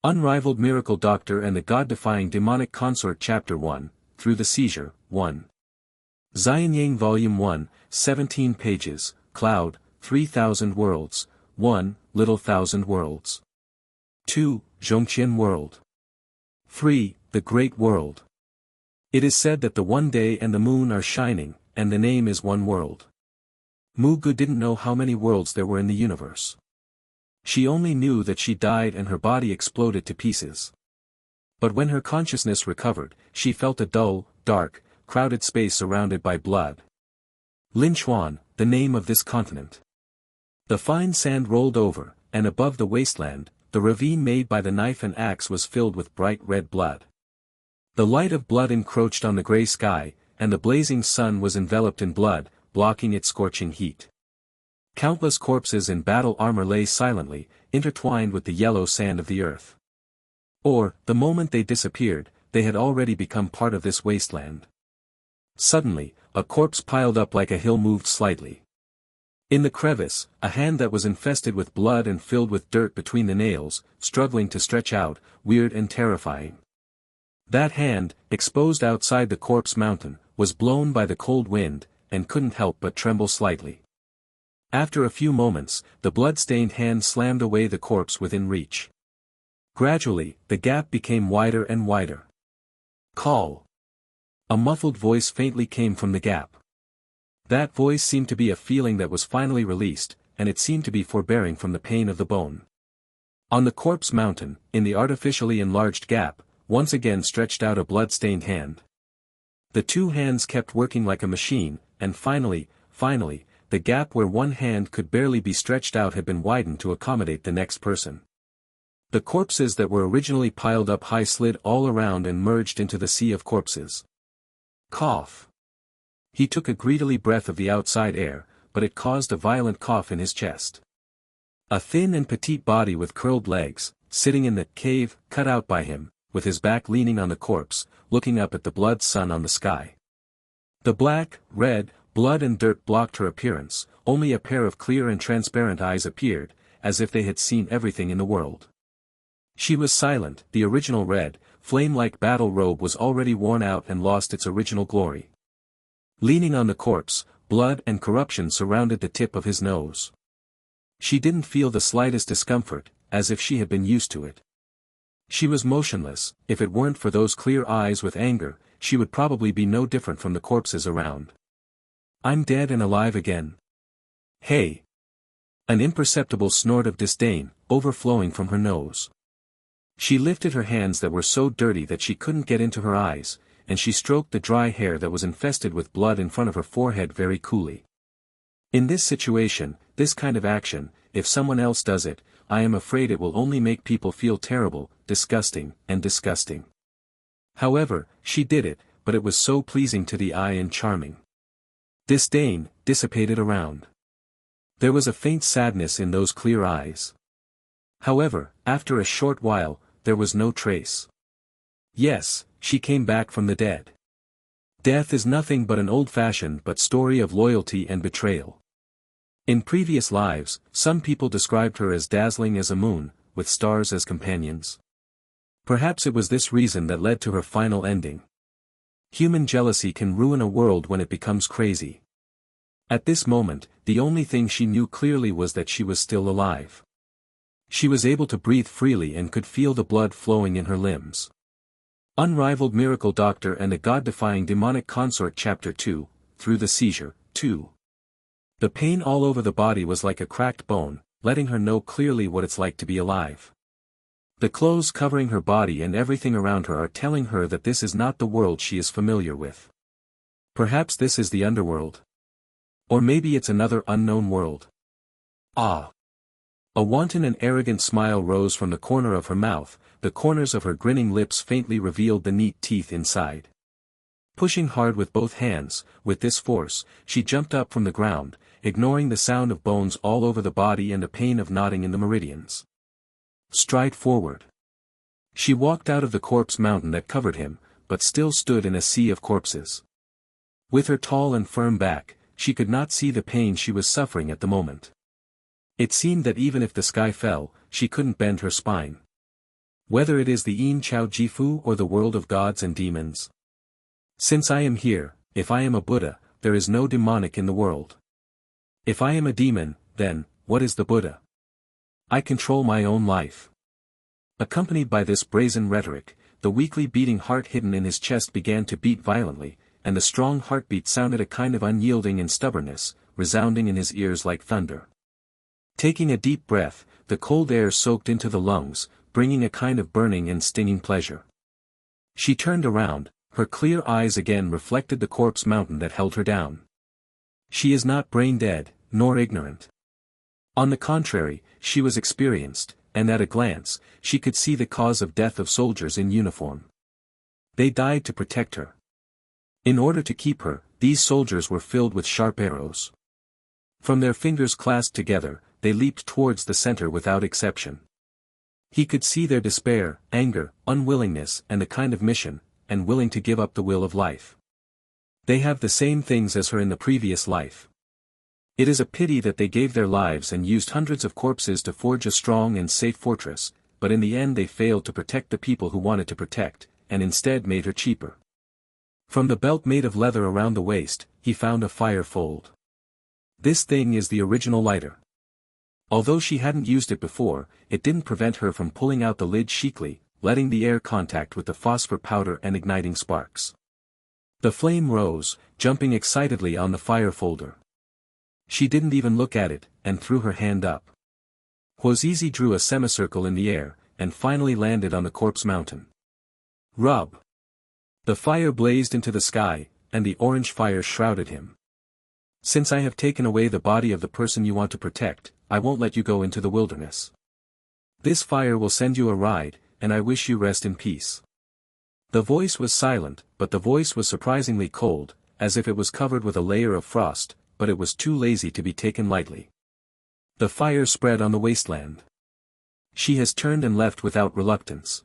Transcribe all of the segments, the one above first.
Unrivaled Miracle Doctor and the God-Defying Demonic Consort Chapter 1, Through the Seizure, 1. Xianyang Volume 1, 17 pages, Cloud, 3,000 Worlds, 1, Little Thousand Worlds. 2, Zhongqian World. 3, The Great World. It is said that the one day and the moon are shining, and the name is one world. Mugu didn't know how many worlds there were in the universe. She only knew that she died and her body exploded to pieces. But when her consciousness recovered, she felt a dull, dark, crowded space surrounded by blood. Linchuan, the name of this continent. The fine sand rolled over, and above the wasteland, the ravine made by the knife and axe was filled with bright red blood. The light of blood encroached on the gray sky, and the blazing sun was enveloped in blood, blocking its scorching heat. Countless corpses in battle armor lay silently, intertwined with the yellow sand of the earth. Or, the moment they disappeared, they had already become part of this wasteland. Suddenly, a corpse piled up like a hill moved slightly. In the crevice, a hand that was infested with blood and filled with dirt between the nails, struggling to stretch out, weird and terrifying. That hand, exposed outside the corpse mountain, was blown by the cold wind, and couldn't help but tremble slightly. After a few moments, the blood-stained hand slammed away the corpse within reach. Gradually, the gap became wider and wider. Call! A muffled voice faintly came from the gap. That voice seemed to be a feeling that was finally released, and it seemed to be forbearing from the pain of the bone. On the corpse mountain, in the artificially enlarged gap, once again stretched out a blood-stained hand. The two hands kept working like a machine, and finally, the gap where one hand could barely be stretched out had been widened to accommodate the next person. The corpses that were originally piled up high slid all around and merged into the sea of corpses. Cough. He took a greedily breath of the outside air, but it caused a violent cough in his chest. A thin and petite body with curled legs, sitting in the cave, cut out by him, with his back leaning on the corpse, looking up at the blood sun on the sky. The black, red, blood and dirt blocked her appearance, only a pair of clear and transparent eyes appeared, as if they had seen everything in the world. She was silent, the original red, flame-like battle robe was already worn out and lost its original glory. Leaning on the corpse, blood and corruption surrounded the tip of his nose. She didn't feel the slightest discomfort, as if she had been used to it. She was motionless. If it weren't for those clear eyes with anger, she would probably be no different from the corpses around. I'm dead and alive again. Hey! An imperceptible snort of disdain, overflowing from her nose. She lifted her hands that were so dirty that she couldn't get into her eyes, and she stroked the dry hair that was infested with blood in front of her forehead very coolly. In this situation, this kind of action, if someone else does it, I am afraid it will only make people feel terrible, disgusting. However, she did it, but it was so pleasing to the eye and charming. Disdain dissipated around. There was a faint sadness in those clear eyes. However, after a short while, there was no trace. Yes, she came back from the dead. Death is nothing but an old-fashioned story of loyalty and betrayal. In previous lives, some people described her as dazzling as a moon, with stars as companions. Perhaps it was this reason that led to her final ending. Human jealousy can ruin a world when it becomes crazy. At this moment, the only thing she knew clearly was that she was still alive. She was able to breathe freely and could feel the blood flowing in her limbs. Unrivaled Miracle Doctor and the God-Defying Demonic Consort Chapter 2, Through the Seizure, 2. The pain all over the body was like a cracked bone, letting her know clearly what it's like to be alive. The clothes covering her body and everything around her are telling her that this is not the world she is familiar with. Perhaps this is the underworld. Or maybe it's another unknown world. Ah! A wanton and arrogant smile rose from the corner of her mouth, the corners of her grinning lips faintly revealed the neat teeth inside. Pushing hard with both hands, with this force, she jumped up from the ground, ignoring the sound of bones all over the body and the pain of knotting in the meridians. Stride forward. She walked out of the corpse mountain that covered him, but still stood in a sea of corpses. With her tall and firm back, she could not see the pain she was suffering at the moment. It seemed that even if the sky fell, she couldn't bend her spine. Whether it is the Yin Chao Jifu or the world of gods and demons. Since I am here, if I am a Buddha, there is no demonic in the world. If I am a demon, then, what is the Buddha? I control my own life. Accompanied by this brazen rhetoric, the weakly beating heart hidden in his chest began to beat violently, and the strong heartbeat sounded a kind of unyielding and stubbornness, resounding in his ears like thunder. Taking a deep breath, the cold air soaked into the lungs, bringing a kind of burning and stinging pleasure. She turned around, her clear eyes again reflected the corpse mountain that held her down. She is not brain-dead, nor ignorant. On the contrary, she was experienced, and at a glance, she could see the cause of death of soldiers in uniform. They died to protect her. In order to keep her, these soldiers were filled with sharp arrows. From their fingers clasped together, they leaped towards the center without exception. He could see their despair, anger, unwillingness and a kind of mission, and willing to give up the will of life. They have the same things as her in the previous life. It is a pity that they gave their lives and used hundreds of corpses to forge a strong and safe fortress, but in the end they failed to protect the people who wanted to protect, and instead made her cheaper. From the belt made of leather around the waist, he found a fire fold. This thing is the original lighter. Although she hadn't used it before, it didn't prevent her from pulling out the lid cheekily, letting the air contact with the phosphor powder and igniting sparks. The flame rose, jumping excitedly on the fire folder. She didn't even look at it, and threw her hand up. Huozizi drew a semicircle in the air, and finally landed on the corpse mountain. Rub! The fire blazed into the sky, and the orange fire shrouded him. Since I have taken away the body of the person you want to protect, I won't let you go into the wilderness. This fire will send you a ride, and I wish you rest in peace. The voice was silent, but the voice was surprisingly cold, as if it was covered with a layer of frost, but it was too lazy to be taken lightly. The fire spread on the wasteland. She has turned and left without reluctance.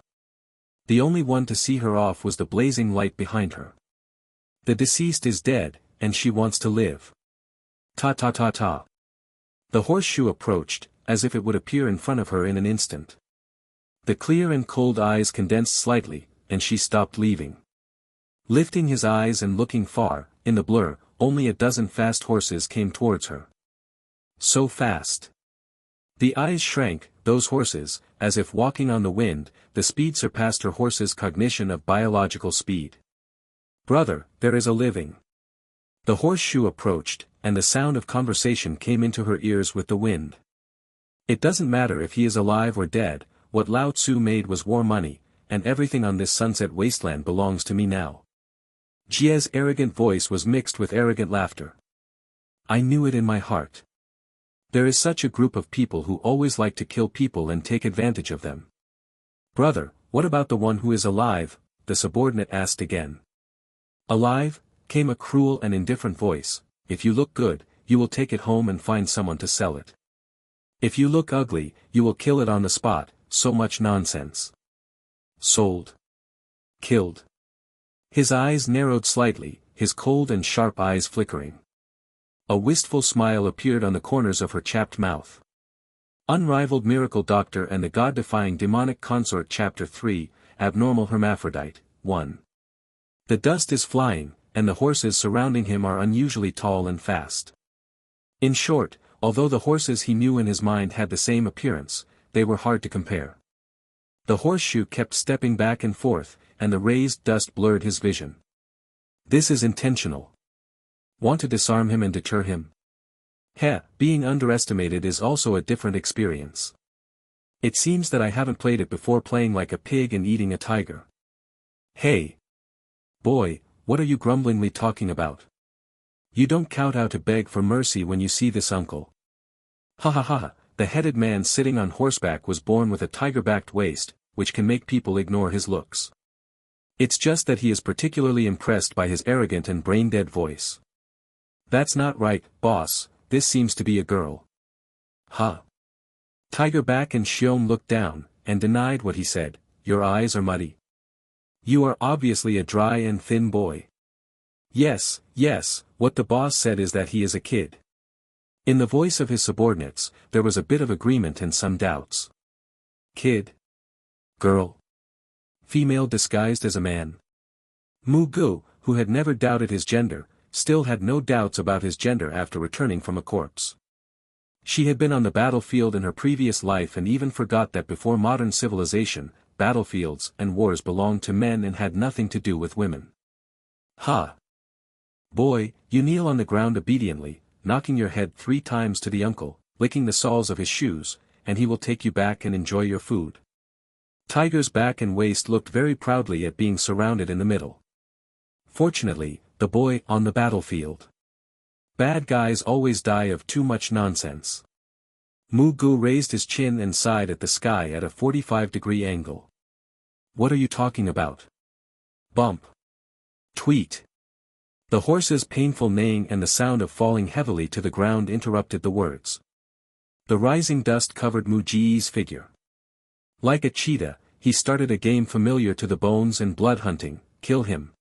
The only one to see her off was the blazing light behind her. The deceased is dead, and she wants to live. Ta ta ta ta. The horseshoe approached, as if it would appear in front of her in an instant. The clear and cold eyes condensed slightly, and she stopped leaving. Lifting his eyes and looking far, in the blur, only a dozen fast horses came towards her. So fast. The eyes shrank, those horses, as if walking on the wind, the speed surpassed her horse's cognition of biological speed. Brother, there is a living. The horseshoe approached, and the sound of conversation came into her ears with the wind. It doesn't matter if he is alive or dead, what Lao Tzu made was war money, and everything on this sunset wasteland belongs to me now. Jie's arrogant voice was mixed with arrogant laughter. I knew it in my heart. There is such a group of people who always like to kill people and take advantage of them. Brother, what about the one who is alive? The subordinate asked again. Alive? Came a cruel and indifferent voice. If you look good, you will take it home and find someone to sell it. If you look ugly, you will kill it on the spot. So much nonsense. Sold. Killed. His eyes narrowed slightly, his cold and sharp eyes flickering. A wistful smile appeared on the corners of her chapped mouth. Unrivaled Miracle Doctor and the God-Defying Demonic Consort Chapter 3, Abnormal Hermaphrodite, 1. The dust is flying, and the horses surrounding him are unusually tall and fast. In short, although the horses he knew in his mind had the same appearance, they were hard to compare. The horseshoe kept stepping back and forth, and the raised dust blurred his vision. This is intentional. Want to disarm him and deter him? Being underestimated is also a different experience. It seems that I haven't played it before, playing like a pig and eating a tiger. Hey! Boy, what are you grumblingly talking about? You don't kowtow to beg for mercy when you see this uncle. Ha ha ha, the headed man sitting on horseback was born with a tiger-backed waist, which can make people ignore his looks. It's just that he is particularly impressed by his arrogant and brain-dead voice. That's not right, boss, this seems to be a girl. Huh? Tigerback and Shion looked down, and denied what he said. Your eyes are muddy. You are obviously a dry and thin boy. Yes, what the boss said is that he is a kid. In the voice of his subordinates, there was a bit of agreement and some doubts. Kid? girl. Female disguised as a man. Mu Gu, who had never doubted his gender, still had no doubts about his gender after returning from a corpse. She had been on the battlefield in her previous life and even forgot that before modern civilization, battlefields and wars belonged to men and had nothing to do with women. Ha! Boy, you kneel on the ground obediently, knocking your head 3 times to the uncle, licking the soles of his shoes, and he will take you back and enjoy your food. Tiger's back and waist looked very proudly at being surrounded in the middle. Fortunately, the boy on the battlefield. Bad guys always die of too much nonsense. Mu Gu raised his chin and sighed at the sky at a 45-degree angle. What are you talking about? Bump. Tweet. The horse's painful neighing and the sound of falling heavily to the ground interrupted the words. The rising dust covered Mu Ji's figure. Like a cheetah, he started a game familiar to the bones and blood hunting, kill him.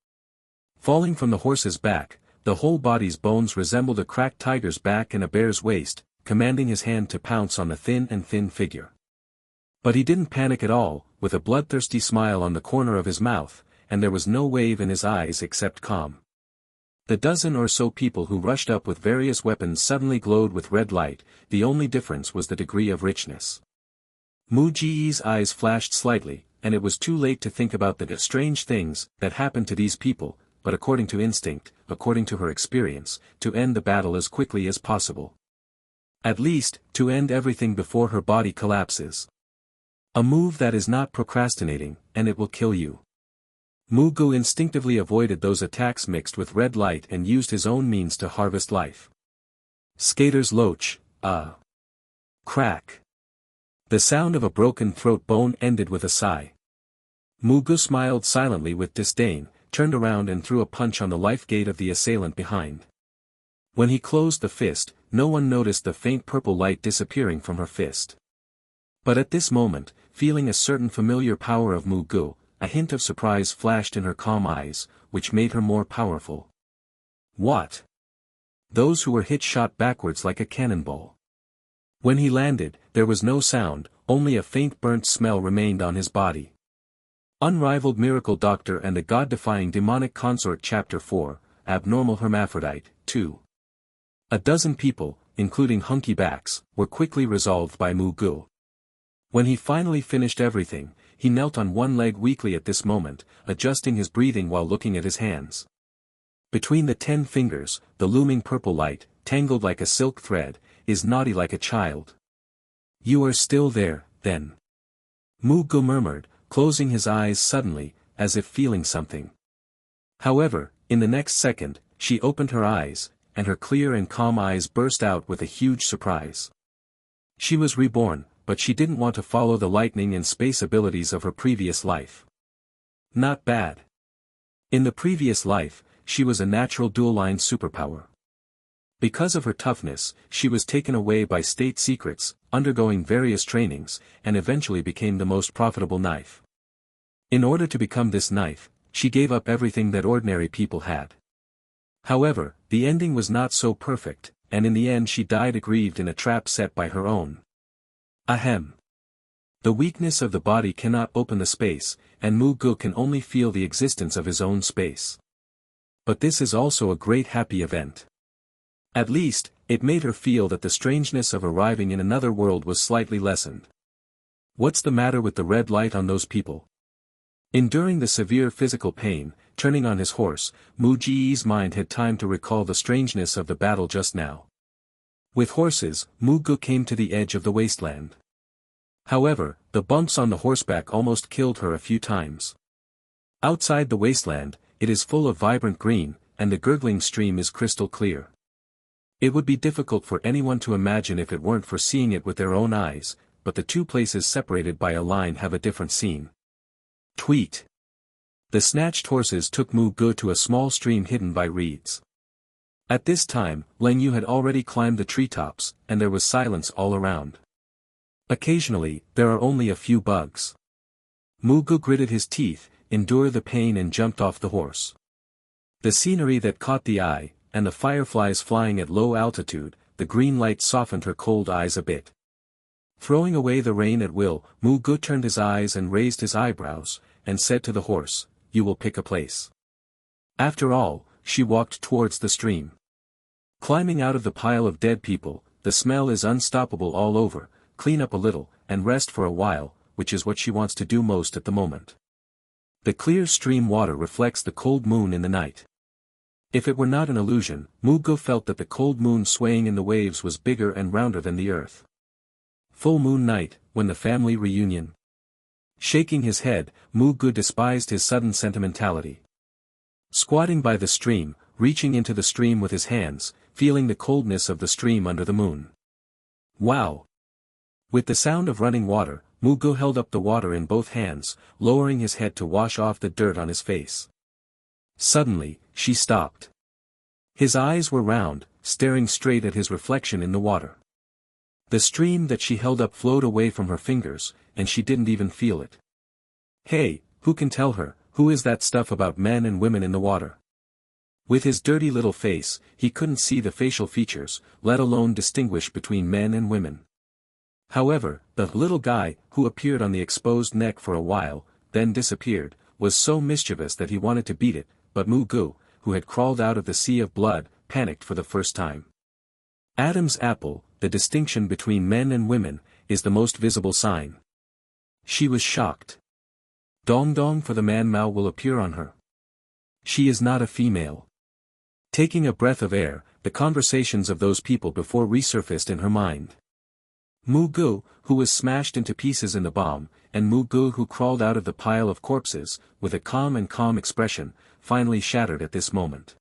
Falling from the horse's back, the whole body's bones resembled a cracked tiger's back and a bear's waist, commanding his hand to pounce on the thin figure. But he didn't panic at all, with a bloodthirsty smile on the corner of his mouth, and there was no wave in his eyes except calm. The dozen or so people who rushed up with various weapons suddenly glowed with red light, the only difference was the degree of richness. Mu Ji's eyes flashed slightly, and it was too late to think about the strange things that happened to these people, but according to instinct, according to her experience, to end the battle as quickly as possible. At least, to end everything before her body collapses. A move that is not procrastinating, and it will kill you. Mu Gu instinctively avoided those attacks mixed with red light and used his own means to harvest life. Skater's loach, crack. The sound of a broken throat bone ended with a sigh. Mu Gu smiled silently with disdain, turned around and threw a punch on the life gate of the assailant behind. When he closed the fist, no one noticed the faint purple light disappearing from her fist. But at this moment, feeling a certain familiar power of Mu Gu, a hint of surprise flashed in her calm eyes, which made her more powerful. What? Those who were hit shot backwards like a cannonball. When he landed, there was no sound, only a faint burnt smell remained on his body. Unrivaled Miracle Doctor and the God-Defying Demonic Consort Chapter 4, Abnormal Hermaphrodite, 2. A dozen people, including hunky backs, were quickly resolved by Mu Gu. When he finally finished everything, he knelt on one leg weakly at this moment, adjusting his breathing while looking at his hands. Between the 10 fingers, the looming purple light, tangled like a silk thread, is naughty like a child. You are still there, then. Mu Gu murmured, closing his eyes suddenly, as if feeling something. However, in the next second, she opened her eyes, and her clear and calm eyes burst out with a huge surprise. She was reborn, but she didn't want to follow the lightning and space abilities of her previous life. Not bad. In the previous life, she was a natural dual-line superpower. Because of her toughness, she was taken away by state secrets, undergoing various trainings, and eventually became the most profitable knife. In order to become this knife, she gave up everything that ordinary people had. However, the ending was not so perfect, and in the end she died aggrieved in a trap set by her own. Ahem. The weakness of the body cannot open the space, and Mu Gu can only feel the existence of his own space. But this is also a great happy event. At least, it made her feel that the strangeness of arriving in another world was slightly lessened. What's the matter with the red light on those people? Enduring the severe physical pain, turning on his horse, Mu Ji's mind had time to recall the strangeness of the battle just now. With horses, Mu Gu came to the edge of the wasteland. However, the bumps on the horseback almost killed her a few times. Outside the wasteland, it is full of vibrant green, and the gurgling stream is crystal clear. It would be difficult for anyone to imagine if it weren't for seeing it with their own eyes, but the two places separated by a line have a different scene. Tweet. The snatched horses took Mu Gu to a small stream hidden by reeds. At this time, Leng Yu had already climbed the treetops, and there was silence all around. Occasionally, there are only a few bugs. Mu Gu gritted his teeth, endured the pain and jumped off the horse. The scenery that caught the eye, and the fireflies flying at low altitude, the green light softened her cold eyes a bit. Throwing away the rein at will, Mu Gu turned his eyes and raised his eyebrows, and said to the horse, "You will pick a place." After all, she walked towards the stream. Climbing out of the pile of dead people, the smell is unstoppable all over. Clean up a little, and rest for a while, which is what she wants to do most at the moment. The clear stream water reflects the cold moon in the night. If it were not an illusion, Mu Gu felt that the cold moon swaying in the waves was bigger and rounder than the earth. Full moon night, when the family reunion. Shaking his head, Mu Gu despised his sudden sentimentality. Squatting by the stream, reaching into the stream with his hands, feeling the coldness of the stream under the moon. Wow! With the sound of running water, Mu Gu held up the water in both hands, lowering his head to wash off the dirt on his face. Suddenly, she stopped. His eyes were round, staring straight at his reflection in the water. The stream that she held up flowed away from her fingers, and she didn't even feel it. Hey, who can tell her, who is that stuff about men and women in the water? With his dirty little face, he couldn't see the facial features, let alone distinguish between men and women. However, the little guy, who appeared on the exposed neck for a while, then disappeared, was so mischievous that he wanted to beat it, but Mu Gu, who had crawled out of the sea of blood, panicked for the first time. Adam's apple, the distinction between men and women, is the most visible sign. She was shocked. Dong dong, for the man Mao will appear on her. She is not a female. Taking a breath of air, the conversations of those people before resurfaced in her mind. Mu Gu, who was smashed into pieces in the bomb, and Mu Gu who crawled out of the pile of corpses, with a calm expression, finally shattered at this moment.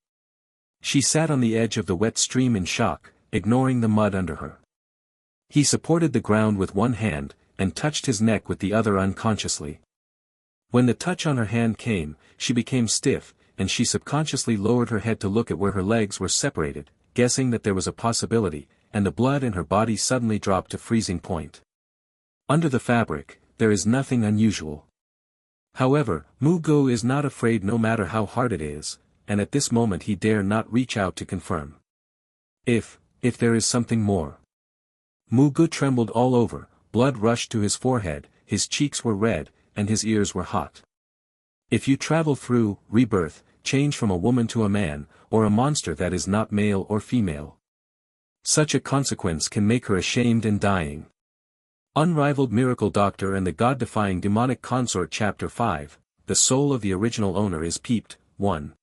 She sat on the edge of the wet stream in shock, ignoring the mud under her. He supported the ground with one hand, and touched his neck with the other unconsciously. When the touch on her hand came, she became stiff, and she subconsciously lowered her head to look at where her legs were separated, guessing that there was a possibility, and the blood in her body suddenly dropped to freezing point. Under the fabric, there is nothing unusual. However, Mu Gu is not afraid no matter how hard it is, and at this moment he dare not reach out to confirm. If there is something more. Mu Gu trembled all over, blood rushed to his forehead, his cheeks were red, and his ears were hot. If you travel through rebirth, change from a woman to a man, or a monster that is not male or female. Such a consequence can make her ashamed and dying. Unrivaled Miracle Doctor and the God-Defying Demonic Consort Chapter 5, The Soul of the Original Owner is Peeped, 1.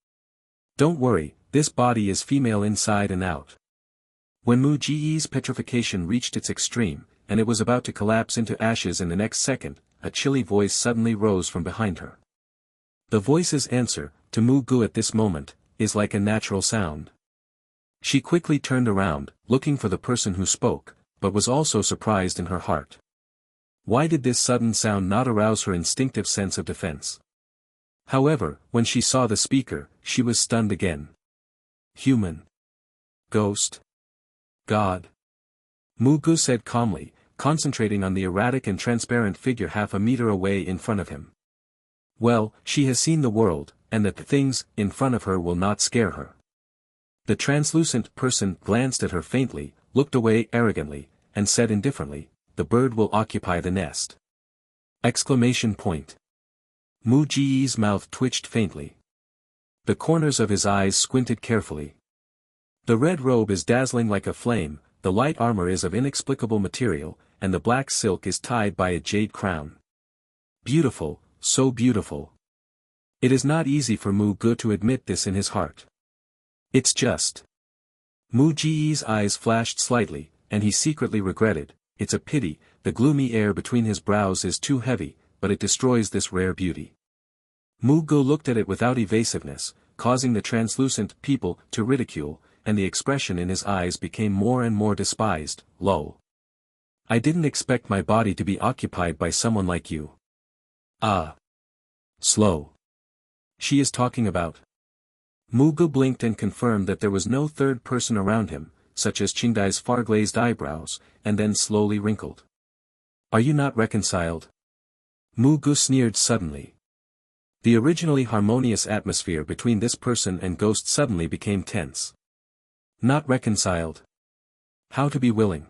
Don't worry, this body is female inside and out. When Mu Ji's petrification reached its extreme, and it was about to collapse into ashes in the next second, a chilly voice suddenly rose from behind her. The voice's answer, to Mu Gu at this moment, is like a natural sound. She quickly turned around, looking for the person who spoke, but was also surprised in her heart. Why did this sudden sound not arouse her instinctive sense of defense? However, when she saw the speaker, she was stunned again. Human. Ghost. God. Mu Gu said calmly, concentrating on the erratic and transparent figure half a meter away in front of him. Well, she has seen the world, and that the things in front of her will not scare her. The translucent person glanced at her faintly, looked away arrogantly, and said indifferently, "The bird will occupy the nest." Exclamation point. Mu Ji's mouth twitched faintly. The corners of his eyes squinted carefully. The red robe is dazzling like a flame, the light armor is of inexplicable material, and the black silk is tied by a jade crown. Beautiful, so beautiful. It is not easy for Mu Gu to admit this in his heart. It's just. Mu Ji's eyes flashed slightly, and he secretly regretted, it's a pity, the gloomy air between his brows is too heavy, but it destroys this rare beauty. Mu Gu looked at it without evasiveness, causing the translucent people to ridicule, and the expression in his eyes became more and more despised. Lol. I didn't expect my body to be occupied by someone like you. Ah. Slow. She is talking about. Mu Gu blinked and confirmed that there was no third person around him, such as Qingdai's far-glazed eyebrows, and then slowly wrinkled. Are you not reconciled? Mu Gu sneered suddenly. The originally harmonious atmosphere between this person and ghost suddenly became tense. Not reconciled. How to be willing?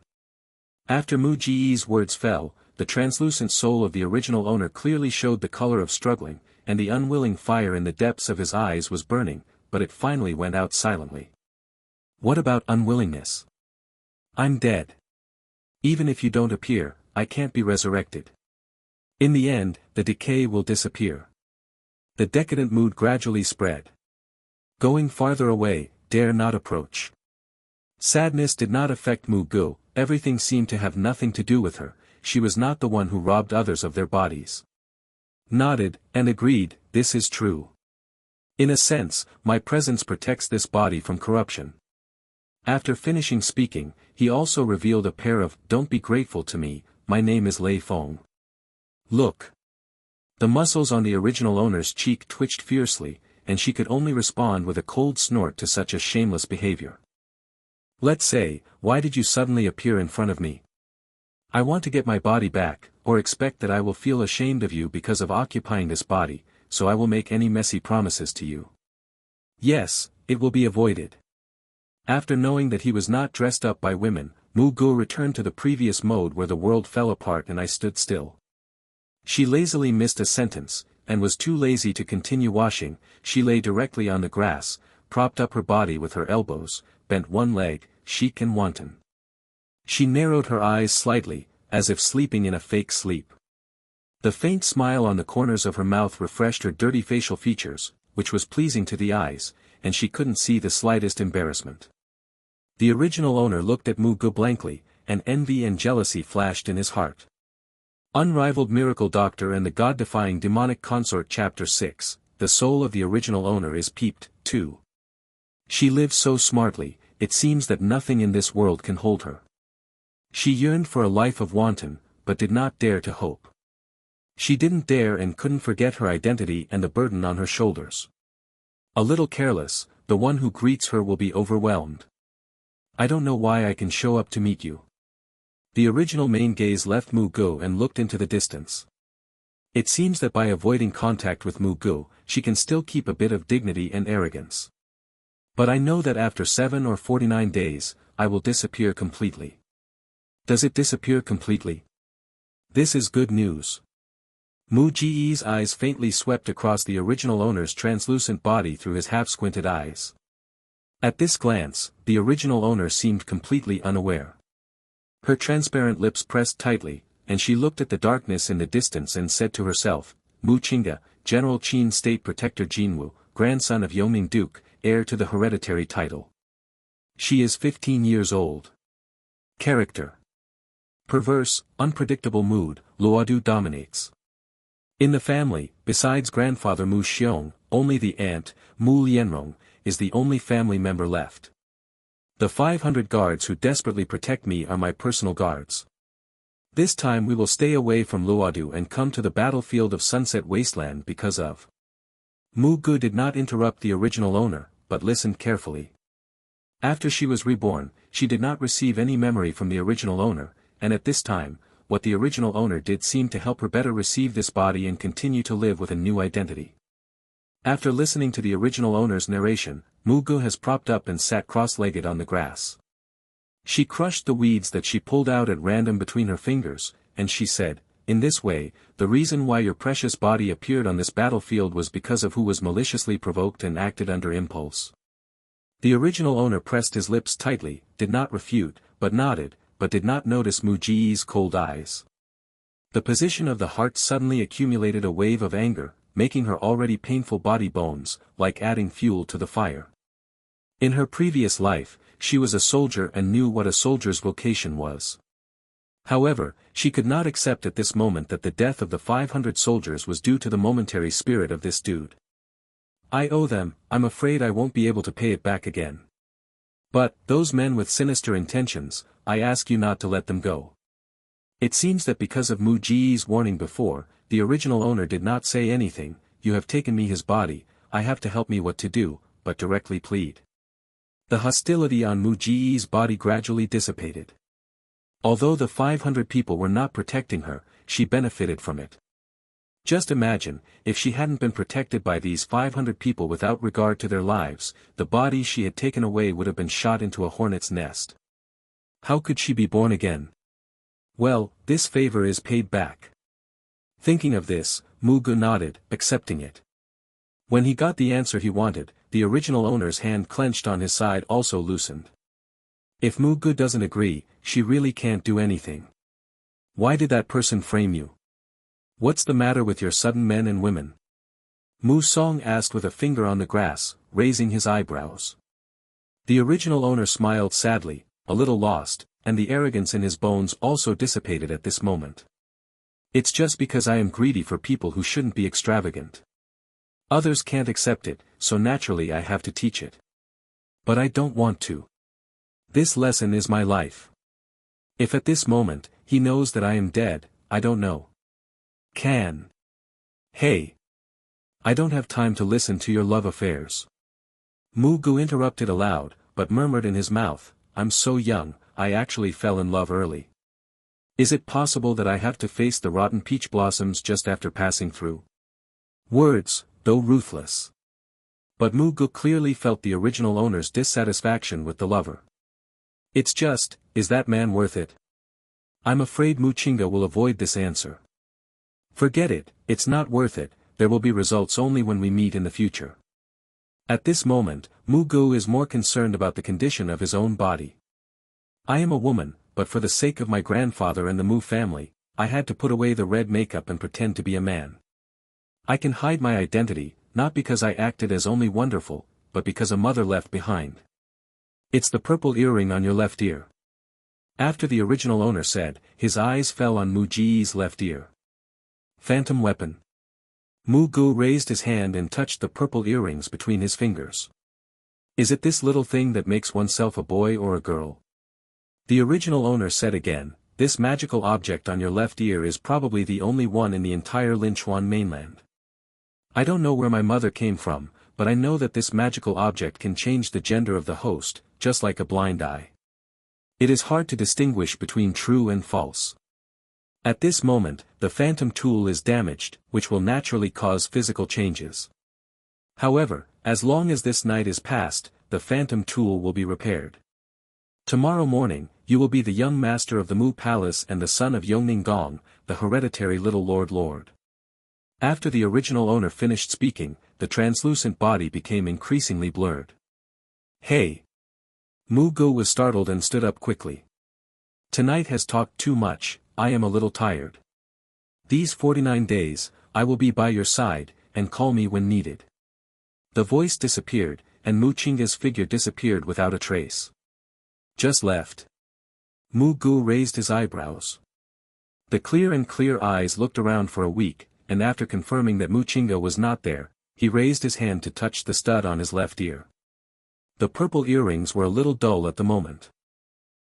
After Mu Ji's words fell, the translucent soul of the original owner clearly showed the color of struggling, and the unwilling fire in the depths of his eyes was burning, but it finally went out silently. What about unwillingness? I'm dead. Even if you don't appear, I can't be resurrected. In the end, the decay will disappear. The decadent mood gradually spread. Going farther away, dare not approach. Sadness did not affect Mu Gu, everything seemed to have nothing to do with her, she was not the one who robbed others of their bodies. Nodded, and agreed, this is true. In a sense, my presence protects this body from corruption. After finishing speaking, he also revealed a pair of, don't be grateful to me, my name is Lei Feng. Look. The muscles on the original owner's cheek twitched fiercely, and she could only respond with a cold snort to such a shameless behavior. Let's say, why did you suddenly appear in front of me? I want to get my body back, or expect that I will feel ashamed of you because of occupying this body, so I will make any messy promises to you. Yes, it will be avoided. After knowing that he was not dressed up by women, Mu Gu returned to the previous mode where the world fell apart and I stood still. She lazily missed a sentence, and was too lazy to continue washing. She lay directly on the grass, propped up her body with her elbows, bent one leg, chic and wanton. She narrowed her eyes slightly, as if sleeping in a fake sleep. The faint smile on the corners of her mouth refreshed her dirty facial features, which was pleasing to the eyes, and she couldn't see the slightest embarrassment. The original owner looked at Mu Gu blankly, and envy and jealousy flashed in his heart. Unrivaled Miracle Doctor and the God-Defying Demonic Consort Chapter 6, The Soul of the Original Owner is peeped, too. She lives so smartly, it seems that nothing in this world can hold her. She yearned for a life of wanton, but did not dare to hope. She didn't dare and couldn't forget her identity and the burden on her shoulders. A little careless, the one who greets her will be overwhelmed. I don't know why I can show up to meet you. The original main gaze left Mu Gu and looked into the distance. It seems that by avoiding contact with Mu Gu, she can still keep a bit of dignity and arrogance. But I know that after 7 or 49 days, I will disappear completely. Does it disappear completely? This is good news. Mu Ji's eyes faintly swept across the original owner's translucent body through his half-squinted eyes. At this glance, the original owner seemed completely unaware. Her transparent lips pressed tightly, and she looked at the darkness in the distance and said to herself, Mu Qingge, General Qin State Protector Jinwu, grandson of Yoming Duke, heir to the hereditary title. She is 15 years old. Character. Perverse, unpredictable mood, Luodu dominates. In the family, besides grandfather Mu Xiong, only the aunt, Mu Lianrong, is the only family member left. The 500 guards who desperately protect me are my personal guards. This time we will stay away from Luodu and come to the battlefield of Sunset Wasteland because of. Mu Gu did not interrupt the original owner, but listened carefully. After she was reborn, she did not receive any memory from the original owner, and at this time, what the original owner did seemed to help her better receive this body and continue to live with a new identity. After listening to the original owner's narration, Mu Gu has propped up and sat cross-legged on the grass. She crushed the weeds that she pulled out at random between her fingers, and she said, in this way, the reason why your precious body appeared on this battlefield was because of who was maliciously provoked and acted under impulse. The original owner pressed his lips tightly, did not refute, but nodded, but did not notice Mu Ji's cold eyes. The position of the heart suddenly accumulated a wave of anger, making her already painful body bones, like adding fuel to the fire. In her previous life, she was a soldier and knew what a soldier's vocation was. However, she could not accept at this moment that the death of the 500 soldiers was due to the momentary spirit of this dude. I owe them, I'm afraid I won't be able to pay it back again. But, those men with sinister intentions, I ask you not to let them go. It seems that because of Mu Ji's warning before, the original owner did not say anything, you have taken me his body, I have to help me what to do, but directly plead. The hostility on Mu Ji's body gradually dissipated. Although the 500 people were not protecting her, she benefited from it. Just imagine, if she hadn't been protected by these 500 people without regard to their lives, the body she had taken away would have been shot into a hornet's nest. How could she be born again? Well, this favor is paid back. Thinking of this, Mugu nodded, accepting it. When he got the answer he wanted, the original owner's hand clenched on his side also loosened. If Mugu doesn't agree, she really can't do anything. Why did that person frame you? What's the matter with your sudden men and women? Mu Song asked with a finger on the grass, raising his eyebrows. The original owner smiled sadly, a little lost, and the arrogance in his bones also dissipated at this moment. It's just because I am greedy for people who shouldn't be extravagant. Others can't accept it, so naturally I have to teach it. But I don't want to. This lesson is my life. If at this moment, he knows that I am dead, I don't know. Hey! I don't have time to listen to your love affairs. Mugu interrupted aloud, but murmured in his mouth, I'm so young, I actually fell in love early. Is it possible that I have to face the rotten peach blossoms just after passing through? Words, though ruthless. But Mugu clearly felt the original owner's dissatisfaction with the lover. It's just, is that man worth it? I'm afraid Muchinga will avoid this answer. Forget it, it's not worth it, there will be results only when we meet in the future. At this moment, Mugu is more concerned about the condition of his own body. I am a woman, but for the sake of my grandfather and the Mu family, I had to put away the red makeup and pretend to be a man. I can hide my identity, not because I acted as only wonderful, but because a mother left behind. It's the purple earring on your left ear. After the original owner said, his eyes fell on Muji's left ear. Phantom weapon. Mugu raised his hand and touched the purple earrings between his fingers. Is it this little thing that makes oneself a boy or a girl? The original owner said again, this magical object on your left ear is probably the only one in the entire Linchuan mainland. I don't know where my mother came from, but I know that this magical object can change the gender of the host, just like a blind eye. It is hard to distinguish between true and false. At this moment, the phantom tool is damaged, which will naturally cause physical changes. However, as long as this night is past, the phantom tool will be repaired. Tomorrow morning, you will be the young master of the Mu Palace and the son of Yongning Gong, the hereditary little lord. After the original owner finished speaking, the translucent body became increasingly blurred. Hey! Mugu was startled and stood up quickly. Tonight has talked too much, I am a little tired. These 49 days, I will be by your side, and call me when needed. The voice disappeared, and Muchinga's figure disappeared without a trace. Just left. Mugu raised his eyebrows. The clear eyes looked around for a week, and after confirming that Muchinga was not there, he raised his hand to touch the stud on his left ear. The purple earrings were a little dull at the moment.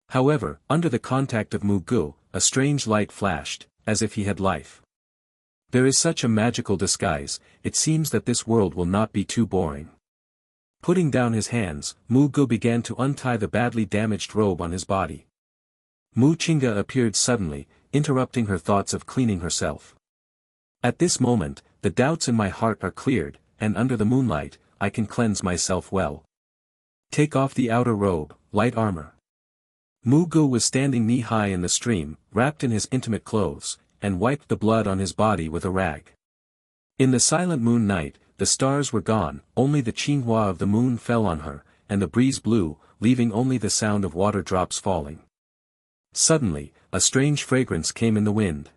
However, under the contact of Mugu, a strange light flashed, as if he had life. There is such a magical disguise, it seems that this world will not be too boring. Putting down his hands, Mugu began to untie the badly damaged robe on his body. Muchinga appeared suddenly, interrupting her thoughts of cleaning herself. At this moment, the doubts in my heart are cleared, and under the moonlight, I can cleanse myself well. Take off the outer robe, light armor. Mugu was standing knee-high in the stream, wrapped in his intimate clothes, and wiped the blood on his body with a rag. In the silent moon night, the stars were gone, only the Qinghua of the moon fell on her, and the breeze blew, leaving only the sound of water drops falling. Suddenly, a strange fragrance came in the wind.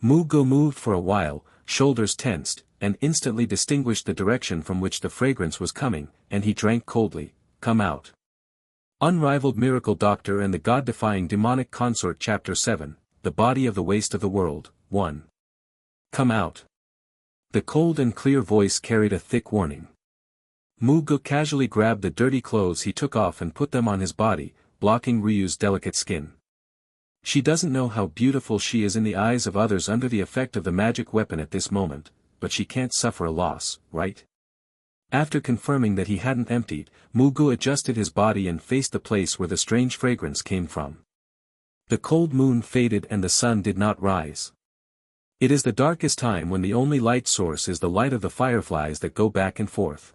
Mugu moved for a while, shoulders tensed, and instantly distinguished the direction from which the fragrance was coming, and he drank coldly, Come out. Unrivaled Miracle Doctor and the God-Defying Demonic Consort Chapter 7, The Body of the Waste of the World, 1. Come out. The cold and clear voice carried a thick warning. Mugu casually grabbed the dirty clothes he took off and put them on his body, blocking Ryu's delicate skin. She doesn't know how beautiful she is in the eyes of others under the effect of the magic weapon at this moment, but she can't suffer a loss, right? After confirming that he hadn't emptied, Mugu adjusted his body and faced the place where the strange fragrance came from. The cold moon faded and the sun did not rise. It is the darkest time when the only light source is the light of the fireflies that go back and forth.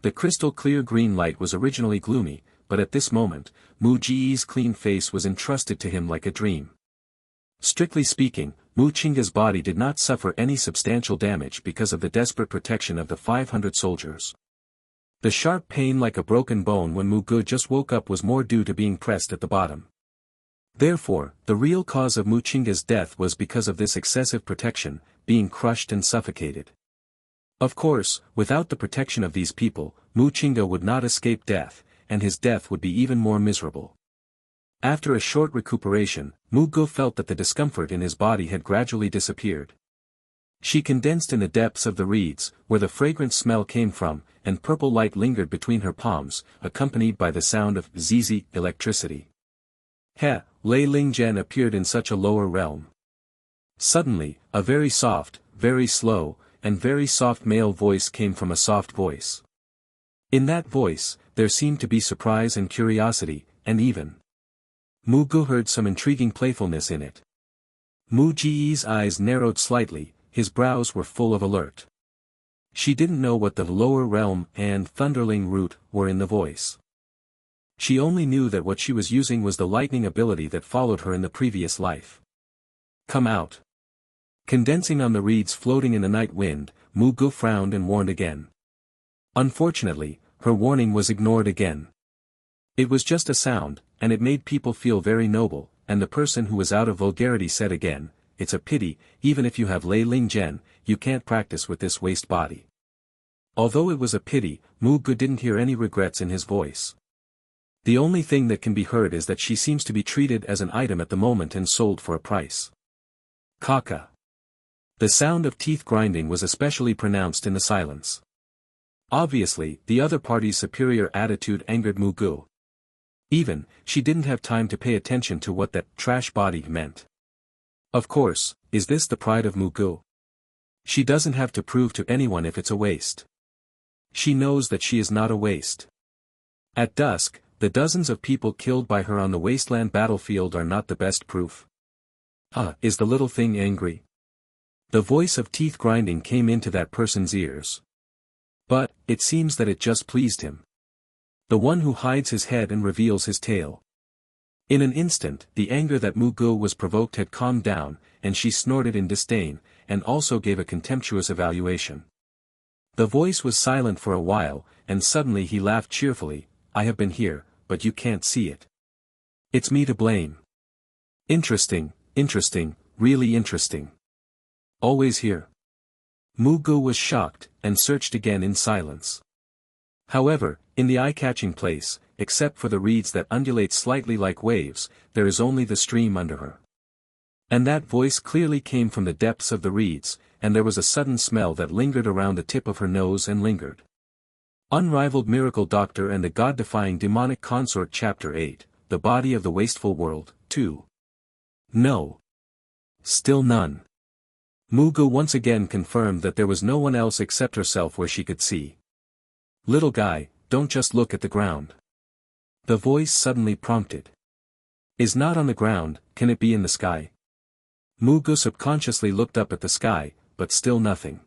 The crystal clear green light was originally gloomy, but at this moment, Muji's clean face was entrusted to him like a dream. Strictly speaking, Mu Chinga's body did not suffer any substantial damage because of the desperate protection of the 500 soldiers. The sharp pain like a broken bone when Mu Ge just woke up was more due to being pressed at the bottom. Therefore, the real cause of Mu Chinga's death was because of this excessive protection, being crushed and suffocated. Of course, without the protection of these people, Mu Chinga would not escape death, and his death would be even more miserable. After a short recuperation, Mu Ge felt that the discomfort in his body had gradually disappeared. She condensed in the depths of the reeds, where the fragrant smell came from, and purple light lingered between her palms, accompanied by the sound of zzz electricity. He, Lei Ling Zhen appeared in such a lower realm. Suddenly, a very soft, very slow, and very soft male voice came from a soft voice. In that voice, there seemed to be surprise and curiosity, and even Mu Ge heard some intriguing playfulness in it. Mu Ji's eyes narrowed slightly, his brows were full of alert. She didn't know what the lower realm and thunderling root were in the voice. She only knew that what she was using was the lightning ability that followed her in the previous life. Come out. Condensing on the reeds floating in the night wind, Mu Ge frowned and warned again. Unfortunately, her warning was ignored again. It was just a sound, and it made people feel very noble, and the person who was out of vulgarity said again, "It's a pity, even if you have Lei Ling Zhen, you can't practice with this waste body." Although it was a pity, Mu Ge didn't hear any regrets in his voice. The only thing that can be heard is that she seems to be treated as an item at the moment and sold for a price. Kaka. The sound of teeth grinding was especially pronounced in the silence. Obviously, the other party's superior attitude angered Mu Ge. Even, she didn't have time to pay attention to what that trash body meant. Of course, is this the pride of Mu Ge? She doesn't have to prove to anyone if it's a waste. She knows that she is not a waste. At dusk, the dozens of people killed by her on the wasteland battlefield are not the best proof. Is the little thing angry? The voice of teeth grinding came into that person's ears. But, it seems that it just pleased him. The one who hides his head and reveals his tail. In an instant, the anger that Mu Ge was provoked had calmed down, and she snorted in disdain, and also gave a contemptuous evaluation. The voice was silent for a while, and suddenly he laughed cheerfully. "I have been here, but you can't see it. It's me to blame." Interesting, really interesting. Always here. Mu Ge was shocked, and searched again in silence. However, in the eye-catching place, except for the reeds that undulate slightly like waves, there is only the stream under her. And that voice clearly came from the depths of the reeds, and there was a sudden smell that lingered around the tip of her nose and lingered. Unrivaled Miracle Doctor and the God-Defying Demonic Consort Chapter 8, The Body of the Wasteful World, 2. No. Still none. Mu Ge once again confirmed that there was no one else except herself where she could see. "Little guy, don't just look at the ground." The voice suddenly prompted. "Is not on the ground, can it be in the sky?" Mu Ge subconsciously looked up at the sky, but still nothing.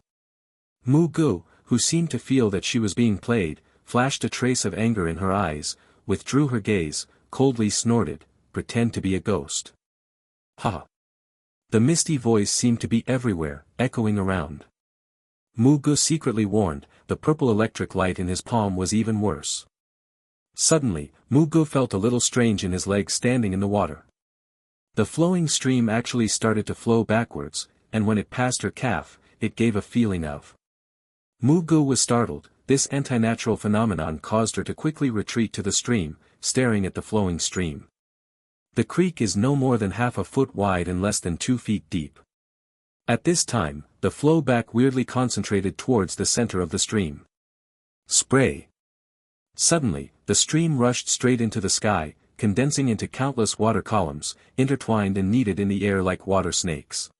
Mu Ge, who seemed to feel that she was being played, flashed a trace of anger in her eyes, withdrew her gaze, coldly snorted, "Pretend to be a ghost." Ha! The misty voice seemed to be everywhere, echoing around. Mu Ge secretly warned, the purple electric light in his palm was even worse. Suddenly, Mu Ge felt a little strange in his legs standing in the water. The flowing stream actually started to flow backwards, and when it passed her calf, it gave a feeling of. Mu Ge was startled. This anti-natural phenomenon caused her to quickly retreat to the stream, staring at the flowing stream. The creek is no more than half a foot wide and less than 2 feet deep. At this time, the flow back weirdly concentrated towards the center of the stream. Spray. Suddenly, the stream rushed straight into the sky, condensing into countless water columns, intertwined and kneaded in the air like water snakes.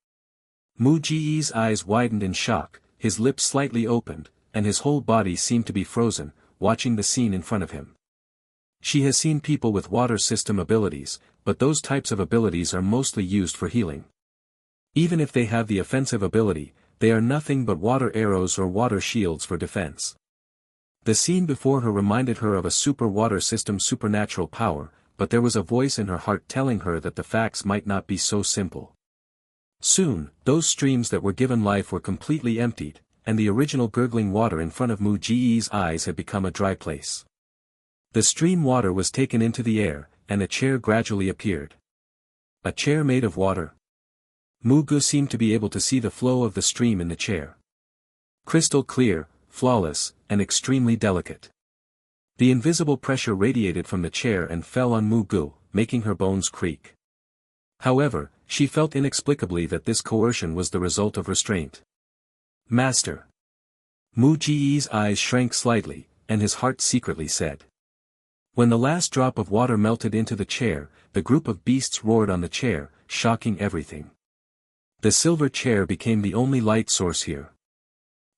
Mu Ji's eyes widened in shock, his lips slightly opened, and his whole body seemed to be frozen, watching the scene in front of him. She has seen people with water system abilities, but those types of abilities are mostly used for healing. Even if they have the offensive ability, they are nothing but water arrows or water shields for defense. The scene before her reminded her of a super water system supernatural power, but there was a voice in her heart telling her that the facts might not be so simple. Soon, those streams that were given life were completely emptied, and the original gurgling water in front of Mu Ji's eyes had become a dry place. The stream water was taken into the air, and a chair gradually appeared. A chair made of water. Mu Gu seemed to be able to see the flow of the stream in the chair. Crystal clear, flawless, and extremely delicate. The invisible pressure radiated from the chair and fell on Mu Gu, making her bones creak. However, she felt inexplicably that this coercion was the result of restraint. Master. Mu Ji's eyes shrank slightly, and his heart secretly said. When the last drop of water melted into the chair, the group of beasts roared on the chair, shocking everything. The silver chair became the only light source here.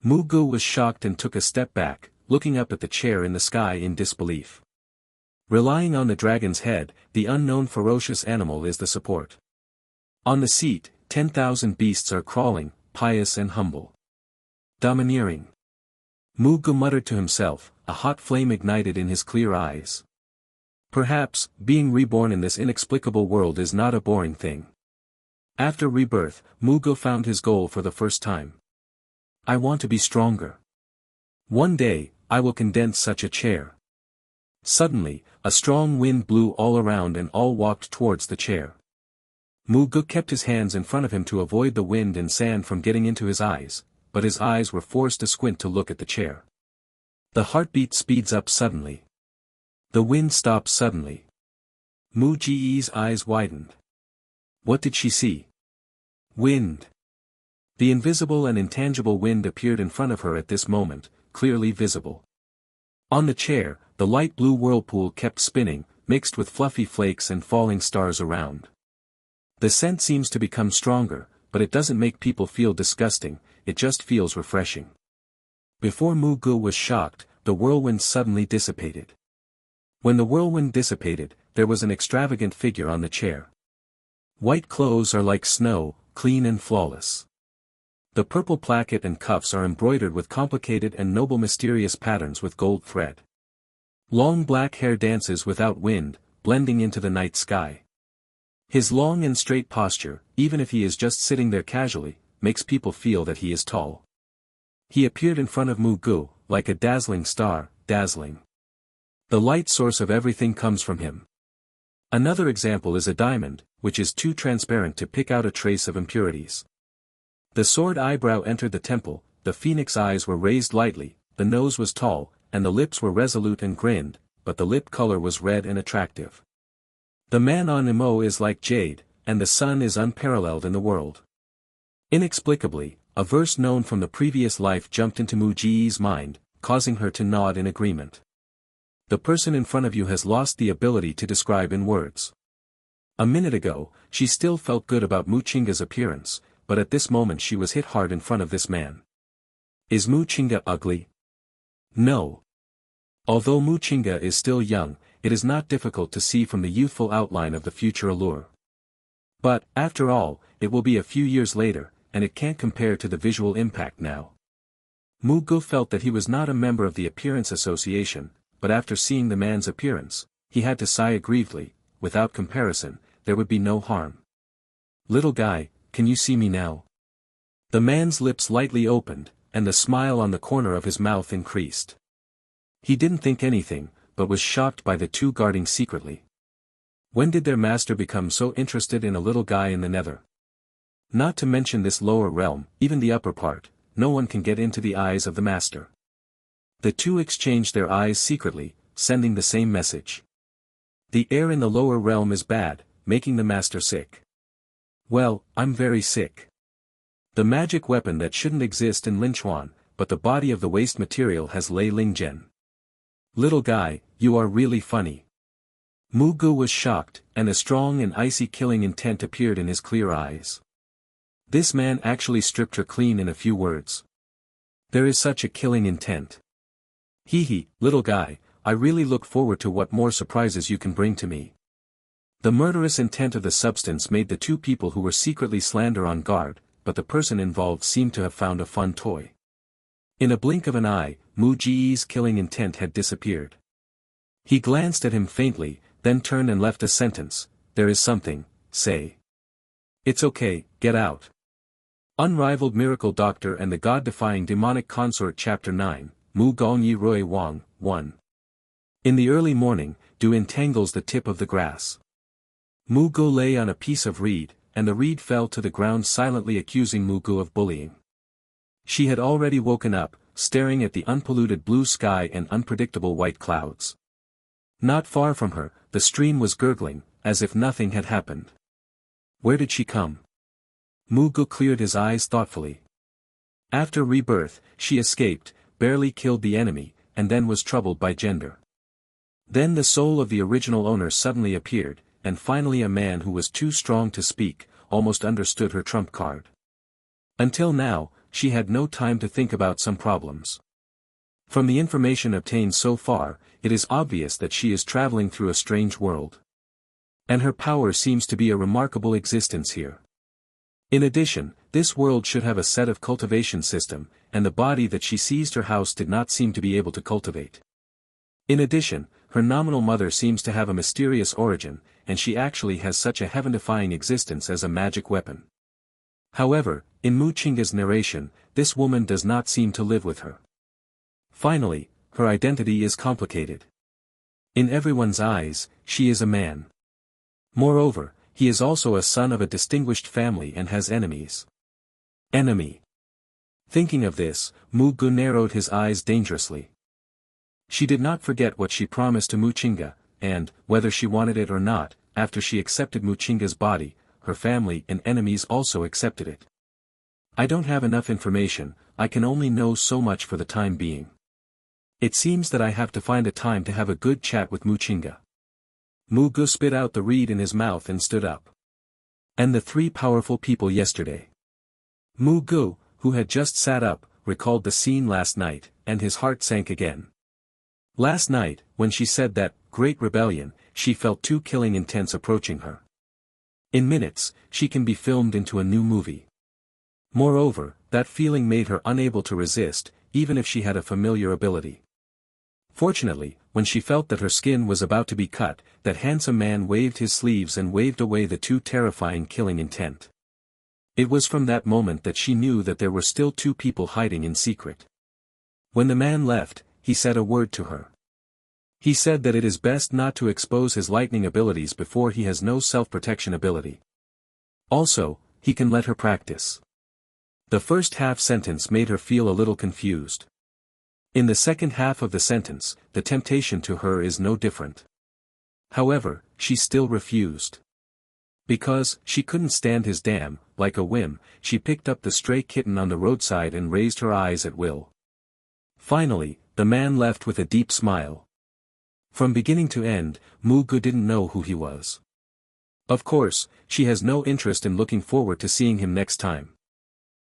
Mu Gu was shocked and took a step back, looking up at the chair in the sky in disbelief. Relying on the dragon's head, the unknown ferocious animal is the support. On the seat, 10,000 beasts are crawling, pious and humble. Domineering. Mu Gu muttered to himself, a hot flame ignited in his clear eyes. Perhaps, being reborn in this inexplicable world is not a boring thing. After rebirth, Mu Gu found his goal for the first time. I want to be stronger. One day, I will condense such a chair. Suddenly, a strong wind blew all around and all walked towards the chair. Mu Gu kept his hands in front of him to avoid the wind and sand from getting into his eyes, but his eyes were forced to squint to look at the chair. The heartbeat speeds up suddenly. The wind stops suddenly. Mu Ji's eyes widened. What did she see? Wind. The invisible and intangible wind appeared in front of her at this moment, clearly visible. On the chair, the light blue whirlpool kept spinning, mixed with fluffy flakes and falling stars around. The scent seems to become stronger, but it doesn't make people feel disgusting, it just feels refreshing. Before Mu Gu was shocked, the whirlwind suddenly dissipated. When the whirlwind dissipated, there was an extravagant figure on the chair. White clothes are like snow, clean and flawless. The purple placket and cuffs are embroidered with complicated and noble mysterious patterns with gold thread. Long black hair dances without wind, blending into the night sky. His long and straight posture, even if he is just sitting there casually, makes people feel that he is tall. He appeared in front of Mu Gu, like a dazzling star, dazzling. The light source of everything comes from him. Another example is a diamond, which is too transparent to pick out a trace of impurities. The sword eyebrow entered the temple, the phoenix eyes were raised lightly, the nose was tall, and the lips were resolute and grinned, but the lip color was red and attractive. The man on Imo is like jade, and the sun is unparalleled in the world. Inexplicably, a verse known from the previous life jumped into Mu Ji's mind, causing her to nod in agreement. The person in front of you has lost the ability to describe in words. A minute ago, she still felt good about Mu Chinga's appearance, but at this moment she was hit hard in front of this man. Is Mu Chinga ugly? No. Although Mu Chinga is still young, it is not difficult to see from the youthful outline of the future allure. But, after all, it will be a few years later, and it can't compare to the visual impact now. Mu Gu felt that he was not a member of the Appearance Association, but after seeing the man's appearance, he had to sigh aggrievedly. Without comparison, there would be no harm. Little guy, can you see me now? The man's lips lightly opened, and the smile on the corner of his mouth increased. He didn't think anything, but was shocked by the two guarding secretly. When did their master become so interested in a little guy in the nether? Not to mention this lower realm, even the upper part, no one can get into the eyes of the master. The two exchanged their eyes secretly, sending the same message. The air in the lower realm is bad, making the master sick. Well, I'm very sick. The magic weapon that shouldn't exist in Linchuan, but the body of the waste material has Lei Lingzhen. Little guy, you are really funny. Mu Gu was shocked, and a strong and icy killing intent appeared in his clear eyes. This man actually stripped her clean in a few words. There is such a killing intent. Hee hee, little guy, I really look forward to what more surprises you can bring to me. The murderous intent of the substance made the two people who were secretly slander on guard, but the person involved seemed to have found a fun toy. In a blink of an eye, Mu Ji's killing intent had disappeared. He glanced at him faintly, then turned and left a sentence, there is something, say. It's okay, get out. Unrivaled Miracle Doctor and the God-Defying Demonic Consort Chapter 9, Mu Gongyi Rui Wang, 1. In the early morning, dew entangles the tip of the grass. Mu Gu lay on a piece of reed, and the reed fell to the ground silently accusing Mu Gu of bullying. She had already woken up, staring at the unpolluted blue sky and unpredictable white clouds. Not far from her, the stream was gurgling, as if nothing had happened. Where did she come? Mu Gu cleared his eyes thoughtfully. After rebirth, she escaped, barely killed the enemy, and then was troubled by gender. Then the soul of the original owner suddenly appeared, and finally a man who was too strong to speak, almost understood her trump card. Until now, she had no time to think about some problems. From the information obtained so far, it is obvious that she is traveling through a strange world. And her power seems to be a remarkable existence here. In addition, this world should have a set of cultivation system, and the body that she seized her house did not seem to be able to cultivate. In addition, her nominal mother seems to have a mysterious origin, and she actually has such a heaven-defying existence as a magic weapon. However, in Mu Chinga's narration, this woman does not seem to live with her. Finally, her identity is complicated. In everyone's eyes, she is a man. Moreover, he is also a son of a distinguished family and has enemies. Enemy. Thinking of this, Mu Gu narrowed his eyes dangerously. She did not forget what she promised to Mu Chinga, and, whether she wanted it or not, after she accepted Mu Chinga's body, her family and enemies also accepted it. I don't have enough information, I can only know so much for the time being. It seems that I have to find a time to have a good chat with Mu Chinga. Mu Gu spit out the reed in his mouth and stood up. And the three powerful people yesterday. Mu Gu, who had just sat up, recalled the scene last night, and his heart sank again. Last night, when she said that, great rebellion, she felt two killing intents approaching her. In minutes, she can be filmed into a new movie. Moreover, that feeling made her unable to resist, even if she had a familiar ability. Fortunately, when she felt that her skin was about to be cut, that handsome man waved his sleeves and waved away the too terrifying killing intent. It was from that moment that she knew that there were still two people hiding in secret. When the man left, he said a word to her. He said that it is best not to expose his lightning abilities before he has no self-protection ability. Also, he can let her practice. The first half sentence made her feel a little confused. In the second half of the sentence, the temptation to her is no different. However, she still refused. Because, she couldn't stand his dam, like a whim, she picked up the stray kitten on the roadside and raised her eyes at will. Finally, the man left with a deep smile. From beginning to end, Mu Gu didn't know who he was. Of course, she has no interest in looking forward to seeing him next time.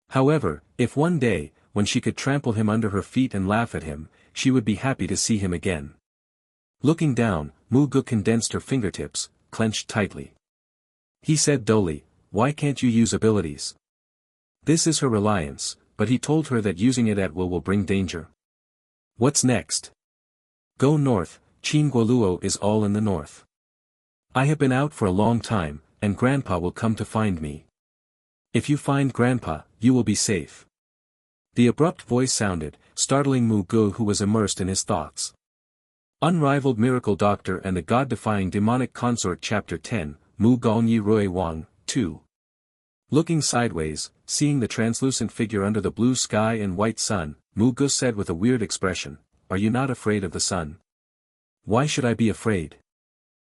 However, if one day, when she could trample him under her feet and laugh at him, she would be happy to see him again. Looking down, Mu Gu condensed her fingertips, clenched tightly. He said dully, "Why can't you use abilities?" This is her reliance, but he told her that using it at will bring danger. What's next? Go north, Qingguoluo is all in the north. I have been out for a long time, and Grandpa will come to find me. If you find Grandpa, you will be safe. The abrupt voice sounded, startling Mu Gu, who was immersed in his thoughts. Unrivaled Miracle Doctor and the God-Defying Demonic Consort Chapter 10, Mu Gongyi Rui Wang, 2. Looking sideways, seeing the translucent figure under the blue sky and white sun, Mu Gu said with a weird expression, "Are you not afraid of the sun?" "Why should I be afraid?"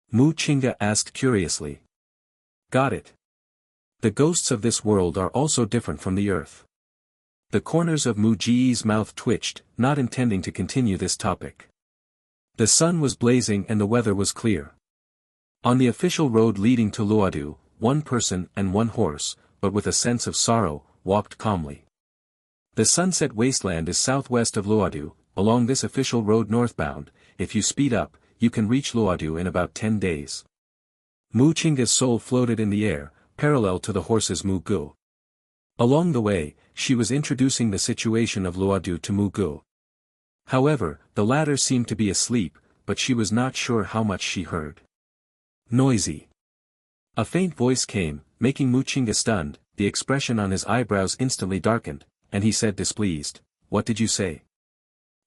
Mu Chinga asked curiously. Got it. The ghosts of this world are also different from the earth. The corners of Mu Ji's mouth twitched, not intending to continue this topic. The sun was blazing and the weather was clear. On the official road leading to Luodu, one person and one horse, but with a sense of sorrow, walked calmly. The sunset wasteland is southwest of Luodu. Along this official road northbound, if you speed up, you can reach Luodu in about 10 days. Mu Chinga's soul floated in the air, parallel to the horse's Mu Gu. Along the way, she was introducing the situation of Luodu to Mu Gu. However, the latter seemed to be asleep, but she was not sure how much she heard. Noisy. A faint voice came, making Mu Chinga stunned. the expression on his eyebrows instantly darkened, and he said displeased, "What did you say?"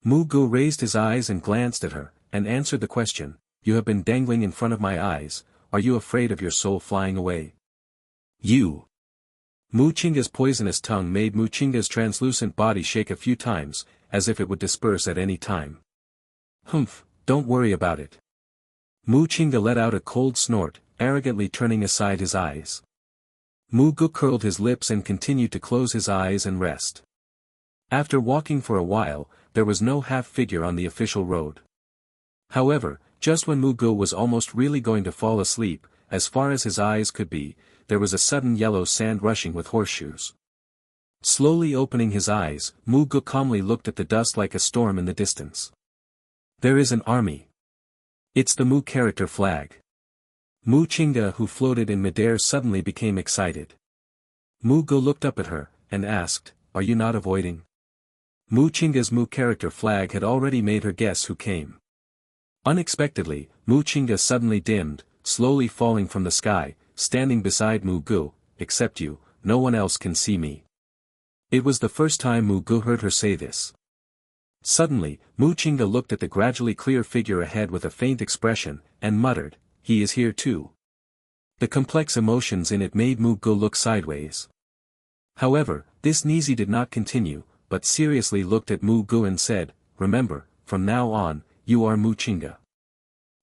Mu Gu raised his eyes and glanced at her, and answered the question, "You have been dangling in front of my eyes, are you afraid of your soul flying away?" "You!" Mu Chinga's poisonous tongue made Mu Chinga's translucent body shake a few times, as if it would disperse at any time. "Humph, don't worry about it." Mu Chinga let out a cold snort, arrogantly turning aside his eyes. Mu Gu curled his lips and continued to close his eyes and rest. After walking for a while, there was no half-figure on the official road. However, just when Mu Gu was almost really going to fall asleep, as far as his eyes could be, there was a sudden yellow sand rushing with horseshoes. Slowly opening his eyes, Mu Gu calmly looked at the dust like a storm in the distance. There is an army. It's the Mu character flag. Mu Chinga, who floated in midair, suddenly became excited. Mu Gu looked up at her, and asked, "Are you not avoiding?" Mu Chinga's Mu character flag had already made her guess who came. Unexpectedly, Mu Chinga suddenly dimmed, slowly falling from the sky, standing beside Mu Gu. "Except you, no one else can see me." It was the first time Mu Gu heard her say this. Suddenly, Mu Chinga looked at the gradually clear figure ahead with a faint expression, and muttered, "He is here too." The complex emotions in it made Mu Gu look sideways. However, this Nizi did not continue, but seriously looked at Mu Gu and said, "Remember, from now on, you are Mu Chinga.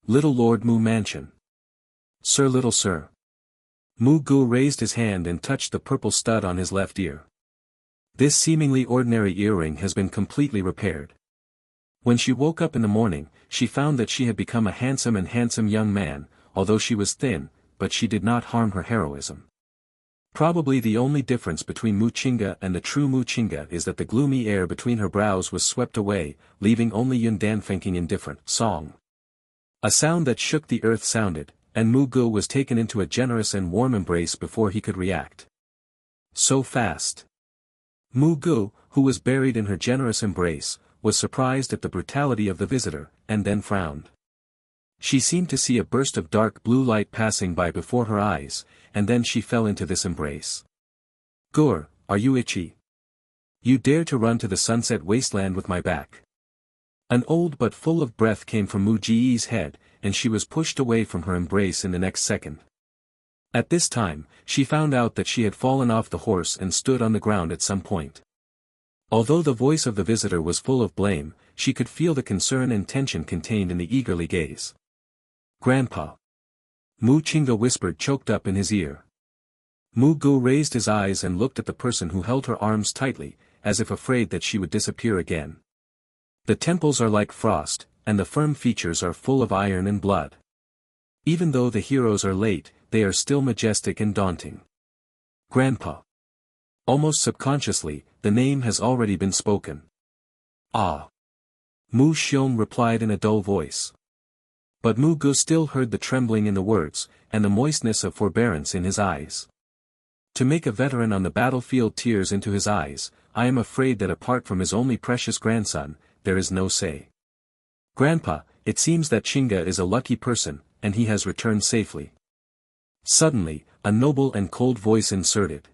Little Lord Mu Mansion. Sir, little sir." Mu Gu raised his hand and touched the purple stud on his left ear. This seemingly ordinary earring has been completely repaired. When she woke up in the morning, she found that she had become a handsome young man, although she was thin, but she did not harm her heroism. Probably the only difference between Mu Chinga and the true Mu Chinga is that the gloomy air between her brows was swept away, leaving only Yundan thinking indifferent song. A sound that shook the earth sounded, and Mu Gu was taken into a generous and warm embrace before he could react. So fast. Mu Gu, who was buried in her generous embrace, was surprised at the brutality of the visitor, and then frowned. She seemed to see a burst of dark blue light passing by before her eyes, and then she fell into this embrace. "Gur, are you itchy? You dare to run to the sunset wasteland with my back?" An old but full of breath came from Mu Ji's head, and she was pushed away from her embrace in the next second. At this time, she found out that she had fallen off the horse and stood on the ground at some point. Although the voice of the visitor was full of blame, she could feel the concern and tension contained in the eagerly gaze. "Grandpa." Mu Chinga whispered, choked up in his ear. Mu Gu raised his eyes and looked at the person who held her arms tightly, as if afraid that she would disappear again. The temples are like frost, and the firm features are full of iron and blood. Even though the heroes are late, they are still majestic and daunting. "Grandpa." Almost subconsciously, the name has already been spoken. "Ah." Mu Xiong replied in a dull voice. But Mu Gu still heard the trembling in the words, and the moistness of forbearance in his eyes. To make a veteran on the battlefield tears into his eyes, I am afraid that apart from his only precious grandson, there is no say. "Grandpa, it seems that Chinga is a lucky person, and he has returned safely." Suddenly, a noble and cold voice inserted.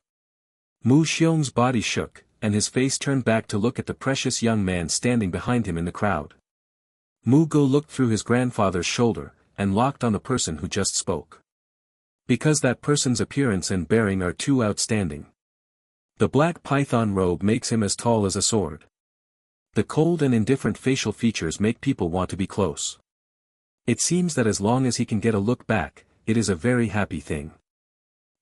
Mu Xiong's body shook, and his face turned back to look at the precious young man standing behind him in the crowd. Mu Gu looked through his grandfather's shoulder, and locked on the person who just spoke. Because that person's appearance and bearing are too outstanding. The black python robe makes him as tall as a sword. The cold and indifferent facial features make people want to be close. It seems that as long as he can get a look back, it is a very happy thing.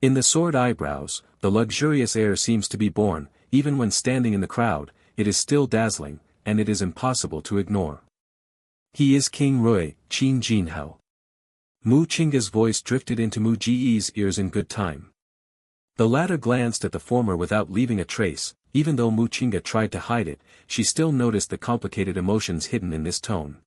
In the sword eyebrows, the luxurious air seems to be born, even when standing in the crowd, it is still dazzling, and it is impossible to ignore. "He is King Rui, Qin Jinhao." Mu Chinga's voice drifted into Mu Ji's ears in good time. The latter glanced at the former without leaving a trace. Even though Mu Chinga tried to hide it, she still noticed the complicated emotions hidden in this tone.